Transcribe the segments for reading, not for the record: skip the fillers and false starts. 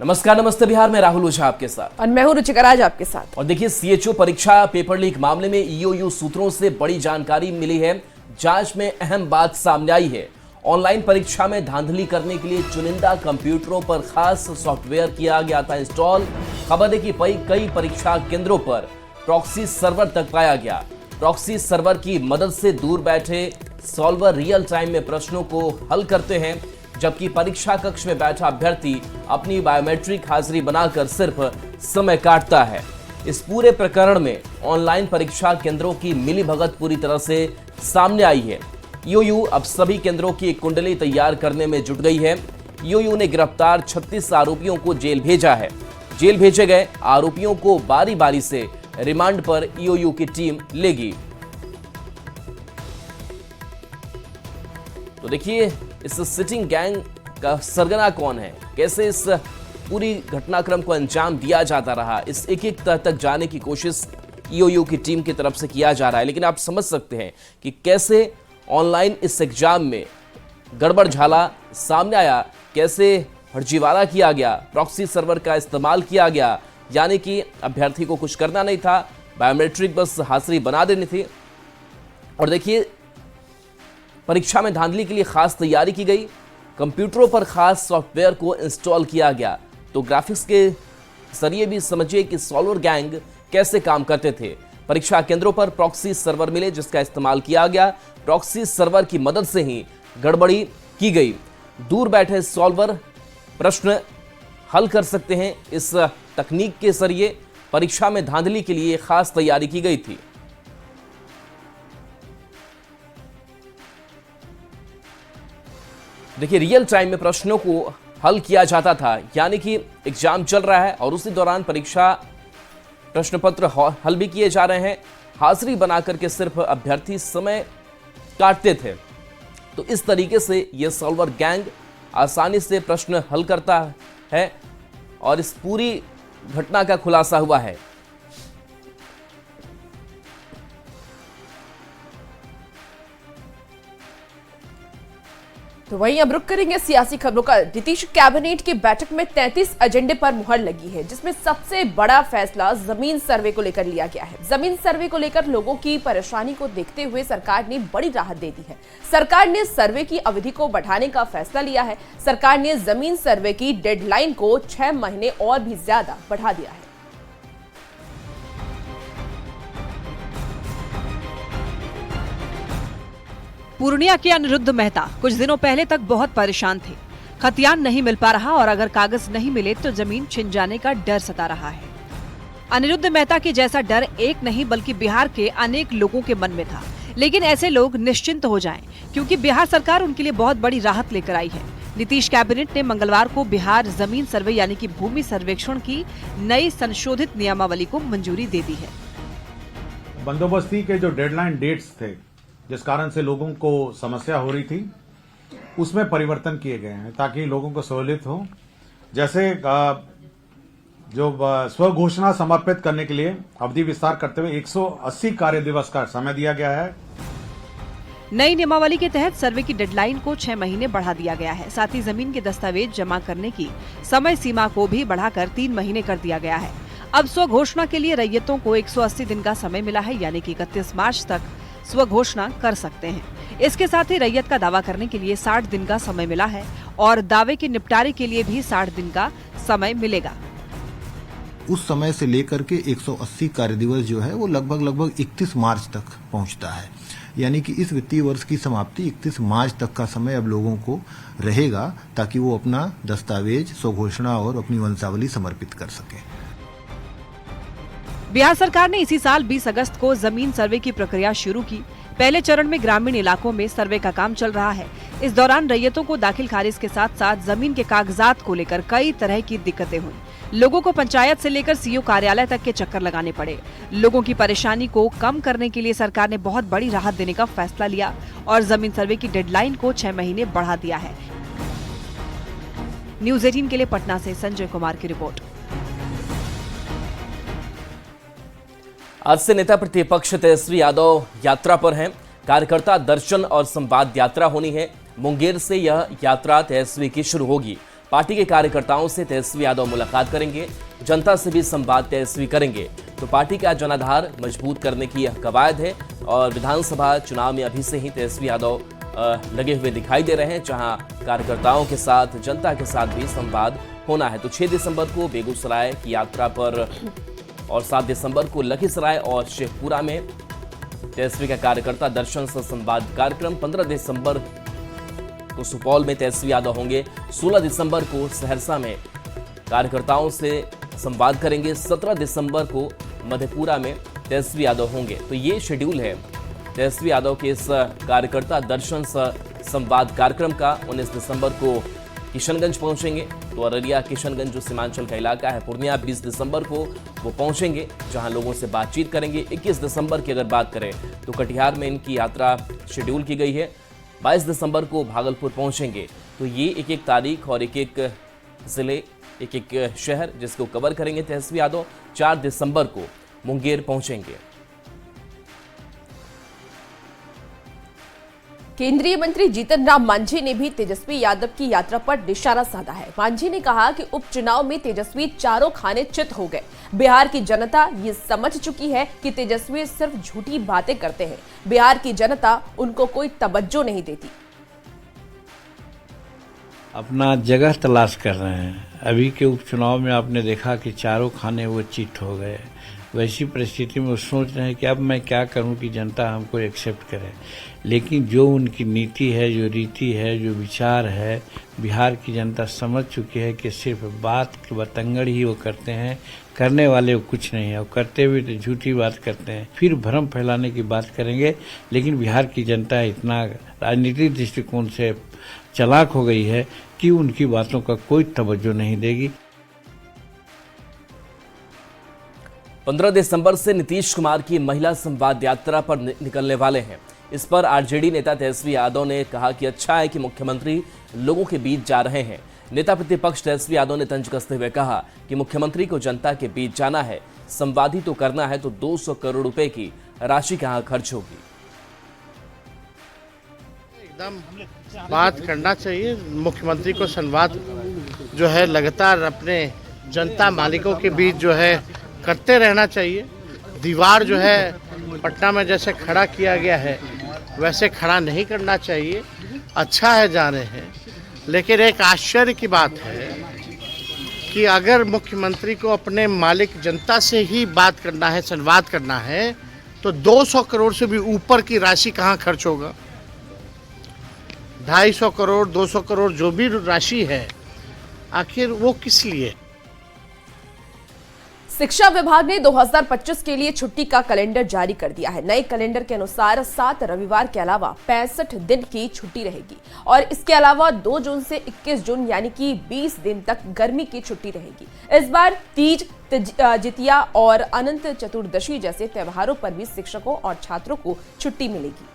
नमस्कार, नमस्ते बिहार में राहुल ओझा आपके साथ और मैं हूं रुचिका राज आपके साथ। और देखिए, सीएचओ परीक्षा पेपर लीक मामले में ईओयू सूत्रों से बड़ी जानकारी मिली है। जांच में अहम बात सामने आई है। ऑनलाइन परीक्षा में धांधली करने के लिए चुनिंदा कंप्यूटरों पर खास सॉफ्टवेयर किया गया था इंस्टॉल। खबर है कि कई परीक्षा केंद्रों पर प्रॉक्सी सर्वर तक पाया गया। प्रॉक्सी सर्वर की मदद से दूर बैठे सॉल्वर रियल टाइम में प्रश्नों को हल करते हैं, जबकि परीक्षा कक्ष में बैठा अभ्यर्थी अपनी बायोमेट्रिक हाजिरी बनाकर सिर्फ समय काटता है। इस पूरे प्रकरण में ऑनलाइन परीक्षा केंद्रों की मिलीभगत पूरी तरह से सामने आई है। ईओयू अब सभी केंद्रों की एक कुंडली तैयार करने में जुट गई है। ईओयू ने गिरफ्तार 36 आरोपियों को जेल भेजा है। जेल भेजे गए आरोपियों को बारी बारी से रिमांड पर ईओयू की टीम लेगी। तो देखिए, इस सिटिंग गैंग का सरगना कौन है, कैसे इस पूरी घटनाक्रम को अंजाम दिया जाता रहा, इस एक एक तह तक जाने की कोशिश ईओयू की टीम की तरफ से किया जा रहा है। लेकिन आप समझ सकते हैं कि कैसे ऑनलाइन इस एग्जाम में गड़बड़ झाला सामने आया, कैसे फर्जीवाड़ा किया गया, प्रॉक्सी सर्वर का इस्तेमाल किया गया। यानी कि अभ्यर्थी को कुछ करना नहीं था, बायोमेट्रिक बस हाजिरी बना देनी थी। और देखिए, परीक्षा में धांधली के लिए खास तैयारी की गई। कंप्यूटरों पर खास सॉफ्टवेयर को इंस्टॉल किया गया। तो ग्राफिक्स के जरिए भी समझिए कि सॉल्वर गैंग कैसे काम करते थे। परीक्षा केंद्रों पर प्रॉक्सी सर्वर मिले, जिसका इस्तेमाल किया गया। प्रॉक्सी सर्वर की मदद से ही गड़बड़ी की गई। दूर बैठे सॉल्वर प्रश्न हल कर सकते हैं। इस तकनीक के जरिए परीक्षा में धांधली के लिए खास तैयारी की गई थी। देखिए, रियल टाइम में प्रश्नों को हल किया जाता था। यानी कि एग्जाम चल रहा है और उसी दौरान परीक्षा प्रश्न पत्र हल भी किए जा रहे हैं। हाजिरी बनाकर के सिर्फ अभ्यर्थी समय काटते थे। तो इस तरीके से यह सॉल्वर गैंग आसानी से प्रश्न हल करता है और इस पूरी घटना का खुलासा हुआ है। तो वहीं अब रुक करेंगे सियासी खबरों का। नीतीश कैबिनेट की बैठक में 33 एजेंडे पर मुहर लगी है, जिसमें सबसे बड़ा फैसला जमीन सर्वे को लेकर लिया गया है। जमीन सर्वे को लेकर लोगों की परेशानी को देखते हुए सरकार ने बड़ी राहत दे दी है। सरकार ने सर्वे की अवधि को बढ़ाने का फैसला लिया है। सरकार ने जमीन सर्वे की डेडलाइन को 6 महीने और भी ज्यादा बढ़ा दिया है। पूर्णिया के अनिरुद्ध मेहता कुछ दिनों पहले तक बहुत परेशान थे। खतियान नहीं मिल पा रहा और अगर कागज नहीं मिले तो जमीन छिन जाने का डर सता रहा है। अनिरुद्ध मेहता के जैसा डर एक नहीं बल्कि बिहार के अनेक लोगों के मन में था। लेकिन ऐसे लोग निश्चिंत हो जाएं, क्योंकि बिहार सरकार उनके लिए बहुत बड़ी राहत लेकर आई है। नीतीश कैबिनेट ने मंगलवार को बिहार जमीन सर्वे यानी कि भूमि सर्वेक्षण की नई संशोधित नियमावली को मंजूरी दे दी है। बंदोबस्ती के जो डेडलाइन डेट्स थे, जिस कारण से लोगों को समस्या हो रही थी, उसमें परिवर्तन किए गए हैं ताकि लोगों को सहूलियत हो। जैसे जो स्व घोषणा समर्पित करने के लिए अवधि विस्तार करते हुए 180 कार्य दिवस का समय दिया गया है। नई नियमावली के तहत सर्वे की डेडलाइन को 6 महीने बढ़ा दिया गया है। साथ ही जमीन के दस्तावेज जमा करने की समय सीमा को भी बढ़ाकर 3 महीने कर दिया गया है। अब स्व घोषणा के लिए रैयतों को 180 दिन का समय मिला है, यानी कि 31 मार्च तक स्व घोषणा कर सकते हैं। इसके साथ ही रैयत का दावा करने के लिए 60 दिन का समय मिला है और दावे के निपटारे के लिए भी 60 दिन का समय मिलेगा। उस समय से लेकर के 180 कार्य दिवस जो है वो लगभग 31 मार्च तक पहुंचता है। यानी कि इस वित्तीय वर्ष की समाप्ति 31 मार्च तक का समय अब लोगों को रहेगा, ताकि वो अपना दस्तावेज, स्व घोषणा और अपनी वंशावली समर्पित कर सके। बिहार सरकार ने इसी साल 20 अगस्त को जमीन सर्वे की प्रक्रिया शुरू की। पहले चरण में ग्रामीण इलाकों में सर्वे का काम चल रहा है। इस दौरान रैयतों को दाखिल खारिज के साथ साथ जमीन के कागजात को लेकर कई तरह की दिक्कतें हुई। लोगों को पंचायत से लेकर सीओ कार्यालय तक के चक्कर लगाने पड़े। लोगों की परेशानी को कम करने के लिए सरकार ने बहुत बड़ी राहत देने का फैसला लिया और जमीन सर्वे की डेडलाइन को 6 महीने बढ़ा दिया है। न्यूज़ 18 के लिए पटना से संजय कुमार की रिपोर्ट। आज से नेता प्रतिपक्ष तेजस्वी यादव यात्रा पर हैं। कार्यकर्ता दर्शन और संवाद यात्रा होनी है। मुंगेर से यह यात्रा तेजस्वी की शुरू होगी। पार्टी के कार्यकर्ताओं से तेजस्वी यादव मुलाकात करेंगे, जनता से भी संवाद तेजस्वी करेंगे। तो पार्टी का जनाधार मजबूत करने की यह कवायद है और विधानसभा चुनाव में अभी से ही तेजस्वी यादव लगे हुए दिखाई दे रहे हैं, जहां कार्यकर्ताओं के साथ, जनता के साथ भी संवाद होना है। तो 6 दिसंबर को बेगूसराय की यात्रा पर और 7 दिसंबर को लखीसराय और शेखपुरा में तेजस्वी का कार्यकर्ता दर्शन से संवाद कार्यक्रम। 15 दिसंबर को सुपौल में तेजस्वी यादव होंगे। 16 दिसंबर को सहरसा में कार्यकर्ताओं से संवाद करेंगे। 17 दिसंबर को मधेपुरा में तेजस्वी यादव होंगे। तो ये शेड्यूल है तेजस्वी यादव के इस कार्यकर्ता दर्शन संवाद कार्यक्रम का। 19 दिसंबर को किशनगंज पहुंचेंगे, तो अररिया किशनगंज जो सीमांचल का इलाका है। पूर्णिया 20 दिसंबर को वो पहुंचेंगे, जहां लोगों से बातचीत करेंगे। 21 दिसंबर की अगर बात करें तो कटिहार में इनकी यात्रा शेड्यूल की गई है। 22 दिसंबर को भागलपुर पहुंचेंगे। तो ये एक एक तारीख और एक एक जिले, एक एक शहर जिसको कवर करेंगे तेजस्वी यादव। 4 दिसंबर को मुंगेर पहुंचेंगे। केंद्रीय मंत्री जीतन राम मांझी ने भी तेजस्वी यादव की यात्रा पर निशाना साधा है। मांझी ने कहा कि उपचुनाव में तेजस्वी चारों खाने चित हो गए। बिहार की जनता ये समझ चुकी है कि तेजस्वी सिर्फ झूठी बातें करते हैं। बिहार की जनता उनको कोई तवज्जो नहीं देती। अपना जगह तलाश कर रहे हैं। अभी के उपचुनाव में आपने देखा कि चारों खाने वो चिट हो गए। वैसी परिस्थिति में वो सोच रहे हैं कि अब मैं क्या करूं कि जनता हमको एक्सेप्ट करे। लेकिन जो उनकी नीति है, जो रीति है, जो विचार है, बिहार की जनता समझ चुकी है कि सिर्फ बात की बतंगड़ ही वो करते हैं, करने वाले वो कुछ नहीं है। वो करते हुए तो झूठी बात करते हैं, फिर भ्रम फैलाने की बात करेंगे। लेकिन बिहार की जनता इतना राजनीतिक दृष्टिकोण से चालाक हो गई है कि उनकी बातों का कोई तवज्जो नहीं देगी। 15 दिसंबर से नीतीश कुमार की महिला संवाद यात्रा पर निकलने वाले हैं। इस पर आरजेडी नेता तेजस्वी यादव ने कहा कि अच्छा है कि मुख्यमंत्री लोगों के बीच जा रहे हैं। नेता प्रतिपक्ष तेजस्वी यादव ने तंज कसते हुए कहा कि मुख्यमंत्री को जनता के बीच जाना है, संवादी तो करना है, तो 200 करोड़ रुपए की राशि कहां खर्च होगी। एकदम बात करना चाहिए। मुख्यमंत्री को संवाद जो है लगातार अपने जनता मालिकों के बीच जो है करते रहना चाहिए। दीवार जो है पटना में जैसे खड़ा किया गया है वैसे खड़ा नहीं करना चाहिए। अच्छा है जा रहे हैं, लेकिन एक आश्चर्य की बात है कि अगर मुख्यमंत्री को अपने मालिक जनता से ही बात करना है, संवाद करना है, तो 200 करोड़ से भी ऊपर की राशि कहाँ खर्च होगा। 250 करोड़ 200 करोड़ जो भी राशि है, आखिर वो किस लिए। शिक्षा विभाग ने 2025 के लिए छुट्टी का कैलेंडर जारी कर दिया है। नए कैलेंडर के अनुसार 7 रविवार के अलावा 65 दिन की छुट्टी रहेगी और इसके अलावा 2 जून से 21 जून यानी कि 20 दिन तक गर्मी की छुट्टी रहेगी। इस बार तीज, जितिया और अनंत चतुर्दशी जैसे त्योहारों पर भी शिक्षकों और छात्रों को छुट्टी मिलेगी।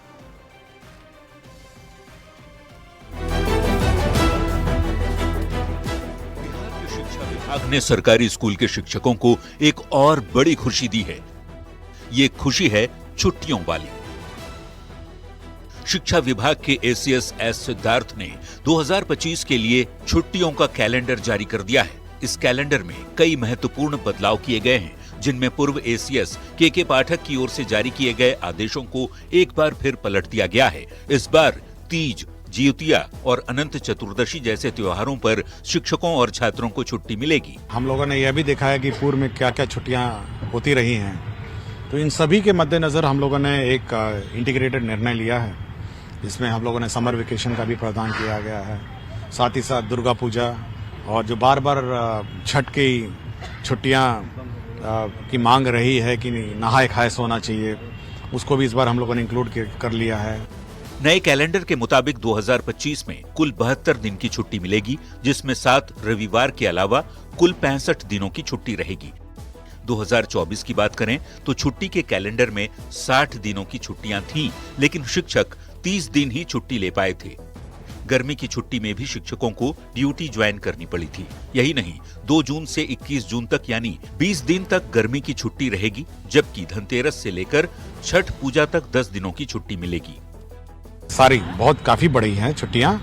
विभाग ने सरकारी स्कूल के शिक्षकों को एक और बड़ी खुशी दी है। ये खुशी है छुट्टियों वाली। शिक्षा विभाग के एसीएस एस सिद्धार्थ ने 2025 के लिए छुट्टियों का कैलेंडर जारी कर दिया है। इस कैलेंडर में कई महत्वपूर्ण बदलाव किए गए हैं, जिनमें पूर्व एसीएस के पाठक की ओर से जारी किए गए आदेशों को एक बार फिर पलट दिया गया है। इस बार तीज, जितिया और अनंत चतुर्दशी जैसे त्योहारों पर शिक्षकों और छात्रों को छुट्टी मिलेगी। हम लोगों ने यह भी देखा है कि पूर्व में क्या क्या छुट्टियां होती रही हैं, तो इन सभी के मद्देनजर हम लोगों ने एक इंटीग्रेटेड निर्णय लिया है। इसमें हम लोगों ने समर वेकेशन का भी प्रावधान किया गया है, साथ ही साथ दुर्गा पूजा और जो बार बार छठ की छुट्टियां की मांग रही है कि नहाए खाए सोना चाहिए, उसको भी इस बार हम लोगों ने इंक्लूड कर लिया है। नए कैलेंडर के मुताबिक 2025 में कुल 72 दिन की छुट्टी मिलेगी, जिसमें 7 रविवार के अलावा कुल 65 दिनों की छुट्टी रहेगी। 2024 की बात करें तो छुट्टी के कैलेंडर में 60 दिनों की छुट्टियां थीं, लेकिन शिक्षक 30 दिन ही छुट्टी ले पाए थे। गर्मी की छुट्टी में भी शिक्षकों को ड्यूटी ज्वाइन करनी पड़ी थी। यही नहीं, 2 जून से 21 जून तक यानी 20 दिन तक गर्मी की छुट्टी रहेगी, जबकि धनतेरस से लेकर छठ पूजा तक 10 दिनों की छुट्टी मिलेगी। काफी बड़ी हैं छुट्टियां,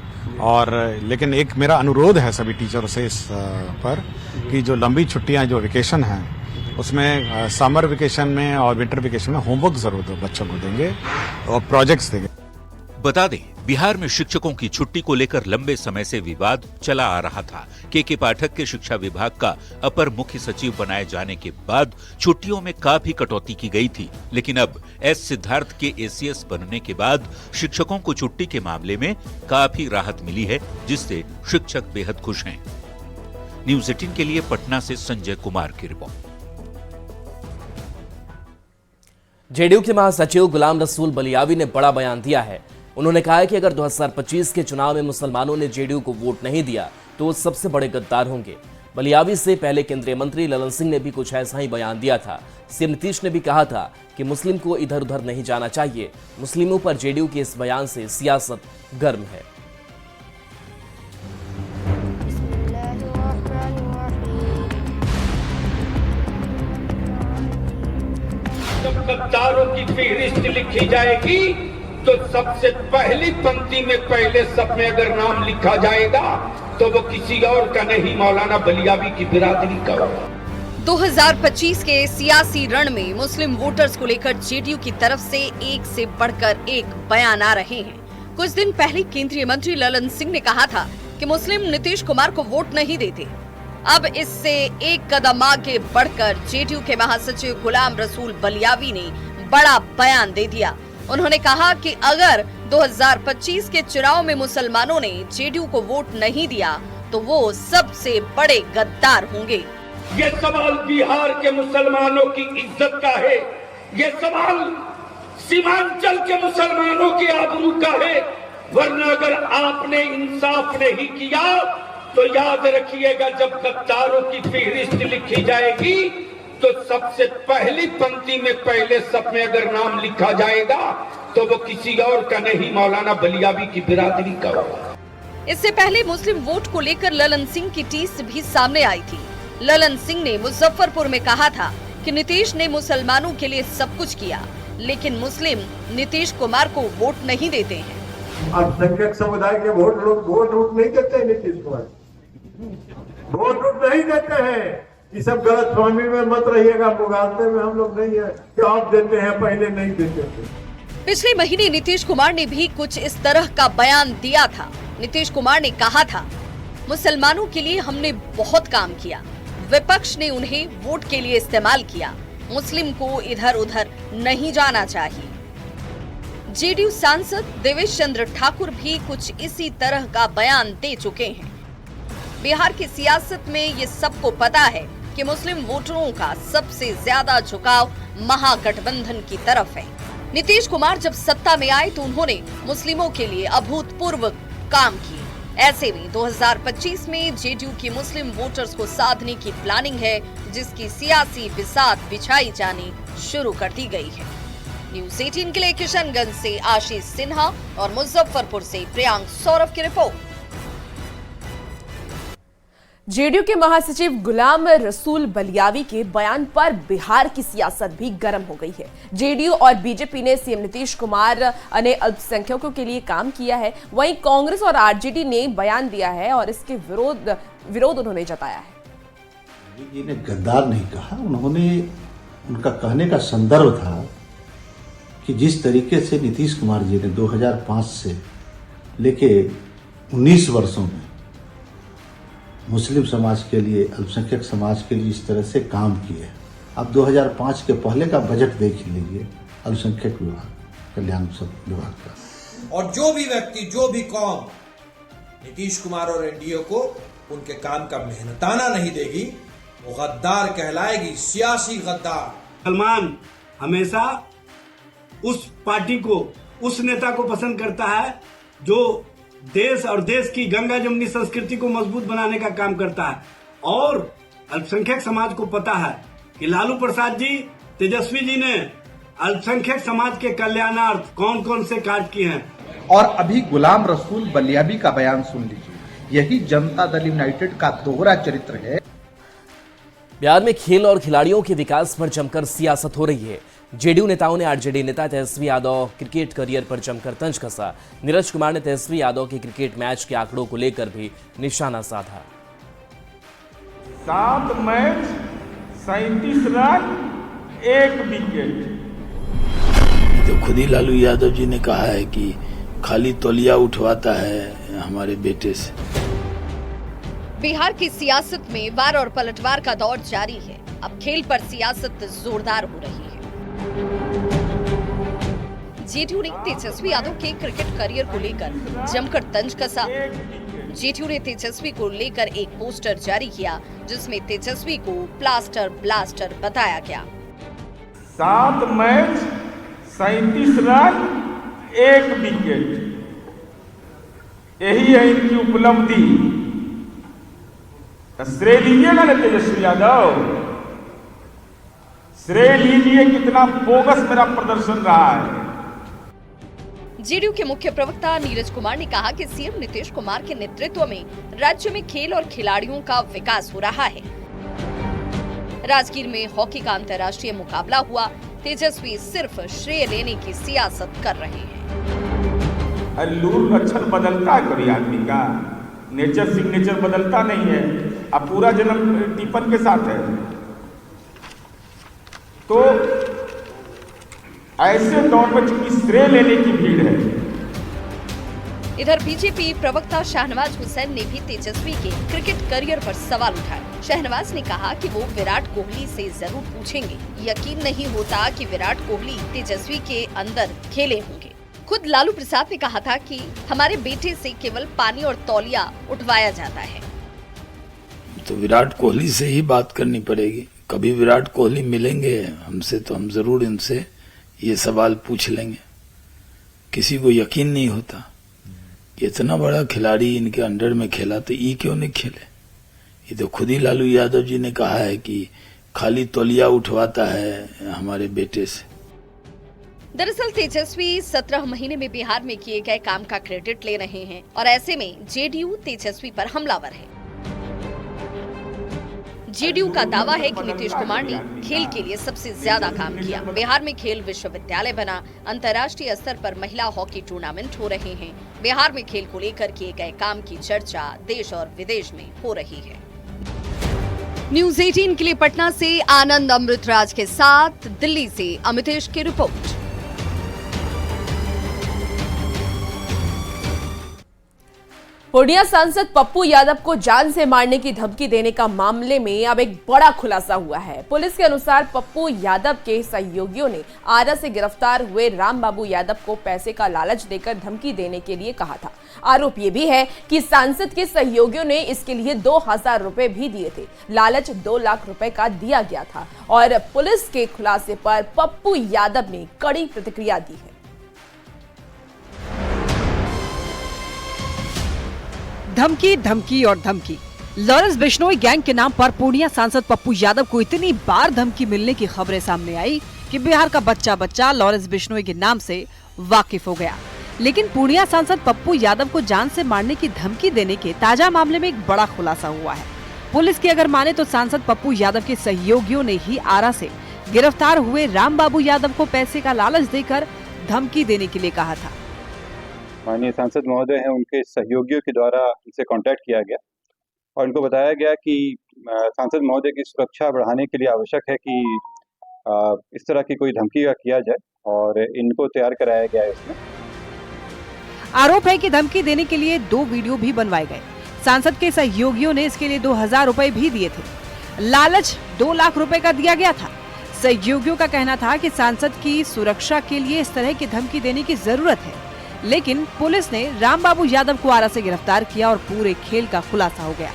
और लेकिन एक मेरा अनुरोध है सभी टीचरों से इस पर कि जो लंबी छुट्टियां जो वेकेशन हैं उसमें समर वेकेशन में और विंटर वेकेशन में होमवर्क जरूर बच्चों को देंगे और प्रोजेक्ट्स देंगे। बता दें, बिहार में शिक्षकों की छुट्टी को लेकर लंबे समय से विवाद चला आ रहा था। के पाठक के शिक्षा विभाग का अपर मुख्य सचिव बनाए जाने के बाद छुट्टियों में काफी कटौती की गई थी, लेकिन अब एस सिद्धार्थ के एसीएस बनने के बाद शिक्षकों को छुट्टी के मामले में काफी राहत मिली है, जिससे शिक्षक बेहद खुश हैं। न्यूज 18 के लिए पटना से संजय कुमार की रिपोर्ट। जेडीयू के महासचिव गुलाम रसूल बलियावी ने बड़ा बयान दिया है। उन्होंने कहा है कि अगर 2025 के चुनाव में मुसलमानों ने जेडीयू को वोट नहीं दिया तो वो सबसे बड़े गद्दार होंगे। बलियावी से पहले केंद्रीय मंत्री ललन सिंह ने भी कुछ ऐसा ही बयान दिया था। सीएम नीतीश ने भी कहा था कि मुस्लिम को इधर उधर नहीं जाना चाहिए। मुस्लिमों पर जेडीयू के इस बयान से सियासत गर्म है। जब गद्दारों की फहरिस्त लिखी जाएगी तो सबसे पहली पंक्ति में पहले सब में अगर नाम लिखा जाएगा तो वो किसी और का नहीं, मौलाना बलियावी की बिरादरी का होगा। 2025 के सियासी रण में मुस्लिम वोटर्स को लेकर जेडीयू की तरफ से एक से बढ़कर एक बयान आ रहे हैं। कुछ दिन पहले केंद्रीय मंत्री ललन सिंह ने कहा था कि मुस्लिम नीतीश कुमार को वोट नहीं देते। अब इससे एक कदम आगे बढ़कर जेडीयू के महासचिव गुलाम रसूल बलियावी ने बड़ा बयान दे दिया। उन्होंने कहा कि अगर 2025 के चुनाव में मुसलमानों ने जेडीयू को वोट नहीं दिया तो वो सबसे बड़े गद्दार होंगे। ये सवाल बिहार के मुसलमानों की इज्जत का है, ये सवाल सीमांचल के मुसलमानों की आबरू का है। वरना अगर आपने इंसाफ नहीं किया तो याद रखिएगा, जब गद्दारों की फहरिस्त लिखी जाएगी तो सबसे पहली पंक्ति में पहले सब में अगर नाम लिखा जाएगा तो वो किसी और का नहीं, मौलाना बलियावी की बिरादरी का होगा। इससे पहले मुस्लिम वोट को लेकर ललन सिंह की टीस भी सामने आई थी। ललन सिंह ने मुजफ्फरपुर में कहा था कि नीतीश ने मुसलमानों के लिए सब कुछ किया, लेकिन मुस्लिम नीतीश कुमार को वोट नहीं देते हैं। अल्पसंख्यक समुदाय के लोग वोट नहीं देते हैं, नीतीश कुमार वोट नहीं देते हैं। ये सब गलत फहमी में मत रहिएगा, मुगालते में हम लोग नहीं है कि आप देते हैं, पहले नहीं देते थे। पिछले महीने नीतीश कुमार ने भी कुछ इस तरह का बयान दिया था। नीतीश कुमार ने कहा था, मुसलमानों के लिए हमने बहुत काम किया, विपक्ष ने उन्हें वोट के लिए इस्तेमाल किया, मुस्लिम को इधर उधर नहीं जाना चाहिए। जेडीयू सांसद देवेश चंद्र ठाकुर भी कुछ इसी तरह का बयान दे चुके हैं। बिहार की सियासत में ये सबको पता है कि मुस्लिम वोटरों का सबसे ज्यादा झुकाव महागठबंधन की तरफ है। नीतीश कुमार जब सत्ता में आए तो उन्होंने मुस्लिमों के लिए अभूतपूर्व काम किए। ऐसे में 2025 में जेडीयू की मुस्लिम वोटर्स को साधने की प्लानिंग है, जिसकी सियासी बिसात बिछाई जानी शुरू कर दी गई है। न्यूज 18 के लिए किशनगंज से आशीष सिन्हा और मुजफ्फरपुर से प्रियांक सौरभ की रिपोर्ट। जेडीयू के महासचिव गुलाम रसूल बलियावी के बयान पर बिहार की सियासत भी गर्म हो गई है। जेडीयू और बीजेपी ने सीएम नीतीश कुमार ने अल्पसंख्यकों के लिए काम किया है, वहीं कांग्रेस और आरजेडी ने बयान दिया है और इसके विरोध उन्होंने जताया है। जी ने गद्दार नहीं कहा, उन्होंने उनका कहने का संदर्भ था कि जिस तरीके से नीतीश कुमार जी ने 2005 से लेके 19 वर्षों में मुस्लिम समाज के लिए, अल्पसंख्यक समाज के लिए इस तरह से काम किए। अब 2005 के पहले का बजट देख लीजिए अल्पसंख्यक विभाग, कल्याण विभाग का। और जो भी व्यक्ति, जो भी कौम नीतीश कुमार और एनडीए को उनके काम का मेहनताना नहीं देगी, वो गद्दार कहलाएगी, सियासी गद्दार। सलमान हमेशा उस पार्टी को, उस नेता को पसंद करता है जो देश और देश की गंगा जमुनी संस्कृति को मजबूत बनाने का काम करता है। और अल्पसंख्यक समाज को पता है कि लालू प्रसाद जी, तेजस्वी जी ने अल्पसंख्यक समाज के कल्याणार्थ कौन कौन से कार्य किए हैं। और अभी गुलाम रसूल बलियावी का बयान सुन लीजिए, यही जनता दल यूनाइटेड का दोहरा चरित्र है। बिहार में खेल और खिलाड़ियों के विकास पर जमकर सियासत हो रही है। जेडीयू नेताओं ने आरजेडी नेता तेजस्वी यादव क्रिकेट करियर पर जमकर तंज कसा। नीरज कुमार ने तेजस्वी यादव के क्रिकेट मैच के आंकड़ों को लेकर भी निशाना साधा। 7 मैच 37 रन 1 विकेट। तो खुद ही लालू यादव जी ने कहा है कि खाली तौलिया उठवाता है हमारे बेटे से। बिहार की सियासत में वार और पलटवार का दौर जारी है। अब खेल पर सियासत जोरदार हो रही है। जेडीयू ने तेजस्वी यादव के क्रिकेट करियर को लेकर जमकर तंज कसा। जेडीयू ने तेजस्वी को लेकर एक पोस्टर जारी किया जिसमें तेजस्वी को प्लास्टर ब्लास्टर बताया गया। 7 मैच 37 रन 1 विकेट, यही है इनकी उपलब्धि। श्रेय लीजिएगा ना तेजस्वी यादव, श्रेय लीजिए कितना बोगस मेरा प्रदर्शन रहा है। जेडीयू के मुख्य प्रवक्ता नीरज कुमार ने कहा कि सीएम नीतीश कुमार के नेतृत्व में राज्य में खेल और खिलाड़ियों का विकास हो रहा है। राजगीर में हॉकी का अंतर्राष्ट्रीय मुकाबला हुआ। तेजस्वी सिर्फ श्रेय लेने की सियासत कर रहे हैं। लूर लक्षण बदलता है कभी आदमी का, नेचर सिग्नेचर बदलता नहीं है। अब पूरा जन्म टिपन के साथ है, तो ऐसे दौर में चूंकि श्रेय लेने की भीड़ है। इधर बीजेपी प्रवक्ता शाहनवाज हुसैन ने भी तेजस्वी के क्रिकेट करियर पर सवाल उठाए। शाहनवाज ने कहा कि वो विराट कोहली से जरूर पूछेंगे। यकीन नहीं होता कि विराट कोहली तेजस्वी के अंदर खेले होंगे। खुद लालू प्रसाद ने कहा था कि हमारे बेटे से केवल पानी और तौलिया उठवाया जाता है। तो विराट कोहली से ही बात करनी पड़ेगी। कभी विराट कोहली मिलेंगे हमसे तो हम जरूर इनसे ये सवाल पूछ लेंगे। किसी को यकीन नहीं होता कि इतना बड़ा खिलाड़ी इनके अंडर में खेला तो ये क्यों नहीं खेले। ये तो खुद ही लालू यादव जी ने कहा है कि खाली तौलिया उठवाता है हमारे बेटे से। दरअसल तेजस्वी 17 महीने में बिहार में किए गए काम का क्रेडिट ले रहे हैं और ऐसे में जेडीयू तेजस्वी पर हमलावर है। जेडीयू का दावा है कि नीतीश कुमार ने खेल के लिए सबसे ज्यादा काम किया। बिहार में खेल विश्वविद्यालय बना, अंतर्राष्ट्रीय स्तर पर महिला हॉकी टूर्नामेंट हो रहे हैं। बिहार में खेल को लेकर किए गए काम की चर्चा देश और विदेश में हो रही है। न्यूज़ 18 के लिए पटना से आनंद अमृतराज के साथ दिल्ली से अमितेश की रिपोर्ट। पूर्णिया सांसद पप्पू यादव को जान से मारने की धमकी देने का मामले में अब एक बड़ा खुलासा हुआ है। पुलिस के अनुसार पप्पू यादव के सहयोगियों ने आरा से गिरफ्तार हुए रामबाबू यादव को पैसे का लालच देकर धमकी देने के लिए कहा था। आरोप ये भी है कि सांसद के सहयोगियों ने इसके लिए 2000 रुपए भी दिए थे। लालच 2 लाख रुपए का दिया गया था और पुलिस के खुलासे पर पप्पू यादव ने कड़ी प्रतिक्रिया दी है। धमकी, धमकी और धमकी। लॉरेंस बिश्नोई गैंग के नाम पर पूर्णिया सांसद पप्पू यादव को इतनी बार धमकी मिलने की खबरें सामने आई कि बिहार का बच्चा लॉरेंस बिश्नोई के नाम से वाकिफ हो गया। लेकिन पूर्णिया सांसद पप्पू यादव को जान से मारने की धमकी देने के ताजा मामले में एक बड़ा खुलासा हुआ है। पुलिस की अगर माने तो सांसद पप्पू यादव के सहयोगियों ने ही आरा से गिरफ्तार हुए रामबाबू यादव को पैसे का लालच देकर धमकी देने के लिए कहा था। माननीय सांसद महोदय हैं, उनके सहयोगियों के द्वारा इनसे कांटेक्ट किया गया और इनको बताया गया कि सांसद महोदय की सुरक्षा बढ़ाने के लिए आवश्यक है कि इस तरह की कोई धमकी का किया जाए और इनको तैयार कराया गया है। इसमें आरोप है कि धमकी देने के लिए 2 वीडियो भी बनवाए गए। सांसद के सहयोगियों ने इसके लिए 2000 रुपए भी दिए थे। लालच 2 लाख रुपए का दिया गया था। सहयोगियों का कहना था कि सांसद की सुरक्षा के लिए इस तरह की धमकी देने की जरूरत है। लेकिन पुलिस ने रामबाबू यादव को आरा से गिरफ्तार किया और पूरे खेल का खुलासा हो गया।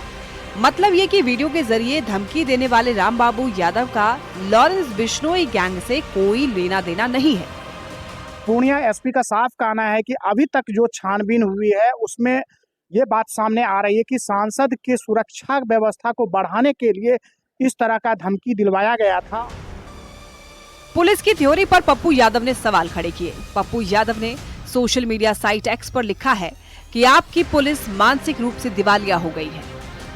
मतलब ये कि वीडियो के जरिए धमकी देने वाले रामबाबू यादव का लॉरेंस बिश्नोई गैंग से कोई लेना देना नहीं है। पूर्णिया एसपी का साफ कहना है कि अभी तक जो छानबीन हुई है उसमें ये बात सामने आ रही है कि सांसद की सुरक्षा व्यवस्था को बढ़ाने के लिए इस तरह का धमकी दिलवाया गया था। पुलिस की थ्योरी पर पप्पू यादव ने सवाल खड़े किए। पप्पू यादव ने सोशल मीडिया साइट एक्स पर लिखा है कि आपकी पुलिस मानसिक रूप से दिवालिया हो गई है।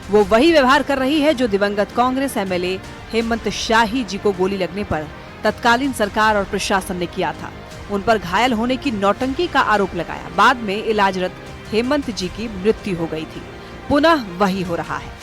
वो वही व्यवहार कर रही है जो दिवंगत कांग्रेस एमएलए हेमंत शाही जी को गोली लगने पर तत्कालीन सरकार और प्रशासन ने किया था। उन पर घायल होने की नौटंकी का आरोप लगाया। बाद में इलाजरत हेमंत जी की मृत्यु हो गई थी। पुनः वही हो रहा है।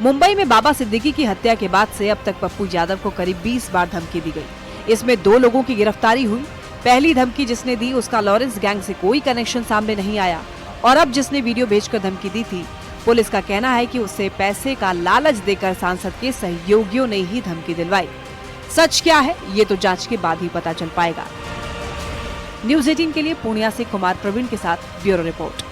मुंबई में बाबा सिद्दीकी की हत्या के बाद से अब तक पप्पू यादव को करीब 20 बार धमकी दी गई। इसमें 2 लोगों की गिरफ्तारी हुई। पहली धमकी जिसने दी उसका लॉरेंस गैंग से कोई कनेक्शन सामने नहीं आया, और अब जिसने वीडियो भेजकर धमकी दी थी, पुलिस का कहना है कि उसे पैसे का लालच देकर सांसद के सहयोगियों ने ही धमकी दिलवाई। सच क्या है ये तो जांच के बाद ही पता चल पाएगा। न्यूज़ 18 के लिए पूर्णिया से कुमार प्रवीण के साथ ब्यूरो रिपोर्ट।